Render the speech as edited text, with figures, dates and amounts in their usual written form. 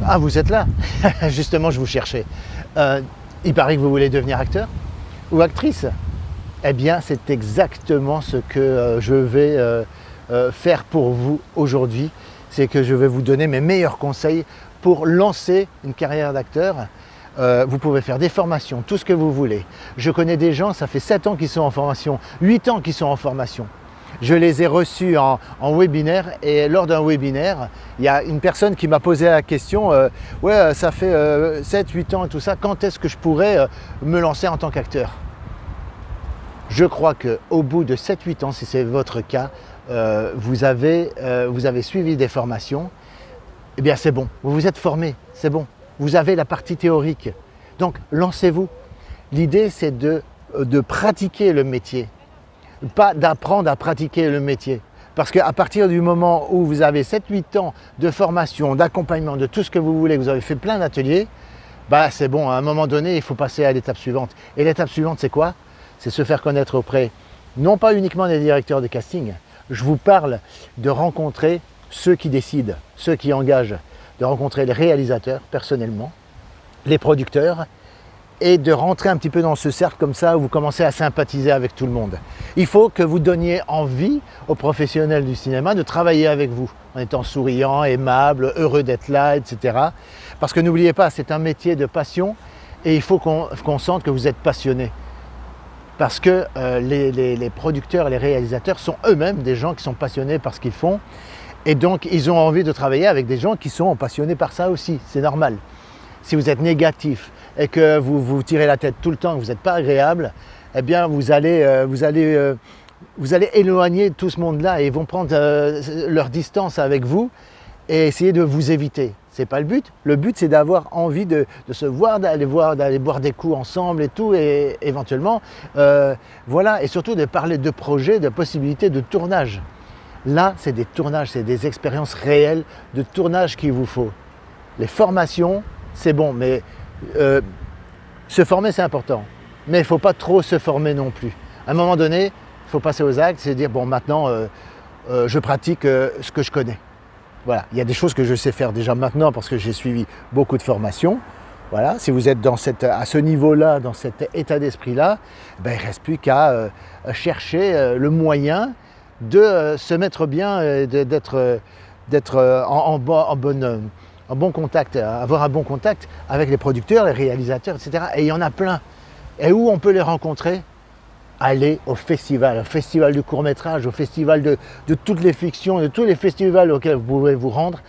Ah, vous êtes là. Justement, je vous cherchais. Il paraît que vous voulez devenir acteur ou actrice. Eh bien, c'est exactement ce que je vais faire pour vous aujourd'hui. C'est que je vais vous donner mes meilleurs conseils pour lancer une carrière d'acteur. Vous pouvez faire des formations, tout ce que vous voulez. Je connais des gens, ça fait 7 ans qu'ils sont en formation, 8 ans qu'ils sont en formation. Je les ai reçus en webinaire et lors d'un webinaire, il y a une personne qui m'a posé la question ouais, ça fait 7-8 ans et tout ça, quand est-ce que je pourrais me lancer en tant qu'acteur? Je crois qu'au bout de 7-8 ans, si c'est votre cas, vous avez suivi des formations, eh bien c'est bon, vous vous êtes formé, c'est bon. Vous avez la partie théorique. Donc lancez-vous. L'idée c'est de pratiquer le métier. Pas d'apprendre à pratiquer le métier. Parce qu'à partir du moment où vous avez 7-8 ans de formation, d'accompagnement, de tout ce que vous voulez, vous avez fait plein d'ateliers, bah c'est bon, à un moment donné, il faut passer à l'étape suivante. Et l'étape suivante, c'est quoi? C'est se faire connaître auprès, non pas uniquement des directeurs de casting, je vous parle de rencontrer ceux qui décident, ceux qui engagent, de rencontrer les réalisateurs personnellement, les producteurs, et de rentrer un petit peu dans ce cercle comme ça où vous commencez à sympathiser avec tout le monde. Il faut que vous donniez envie aux professionnels du cinéma de travailler avec vous, en étant souriant, aimable, heureux d'être là, etc. Parce que n'oubliez pas, c'est un métier de passion et il faut qu'on sente que vous êtes passionné. Parce que les producteurs et les réalisateurs sont eux-mêmes des gens qui sont passionnés par ce qu'ils font et donc ils ont envie de travailler avec des gens qui sont passionnés par ça aussi, c'est normal. Si vous êtes négatif et que vous vous tirez la tête tout le temps, que vous n'êtes pas agréable, eh bien vous allez éloigner tout ce monde-là et ils vont prendre leur distance avec vous et essayer de vous éviter. Ce n'est pas le but. Le but, c'est d'avoir envie de se voir, d'aller boire des coups ensemble et tout, et éventuellement, voilà, et surtout de parler de projets, de possibilités de tournage. Là, c'est des tournages, c'est des expériences réelles de tournage qu'il vous faut. Les formations, c'est bon, mais se former, c'est important. Mais il ne faut pas trop se former non plus. À un moment donné, il faut passer aux actes, c'est dire, bon, maintenant, je pratique ce que je connais. Voilà, il y a des choses que je sais faire déjà maintenant parce que j'ai suivi beaucoup de formations. Voilà, si vous êtes à ce niveau-là, dans cet état d'esprit-là, ben, il ne reste plus qu'à chercher le moyen de se mettre bien, d'être en bon contact, avoir un bon contact avec les producteurs, les réalisateurs, etc. Et il y en a plein. Et où on peut les rencontrer? Allez au festival du court-métrage, au festival de toutes les fictions, de tous les festivals auxquels vous pouvez vous rendre.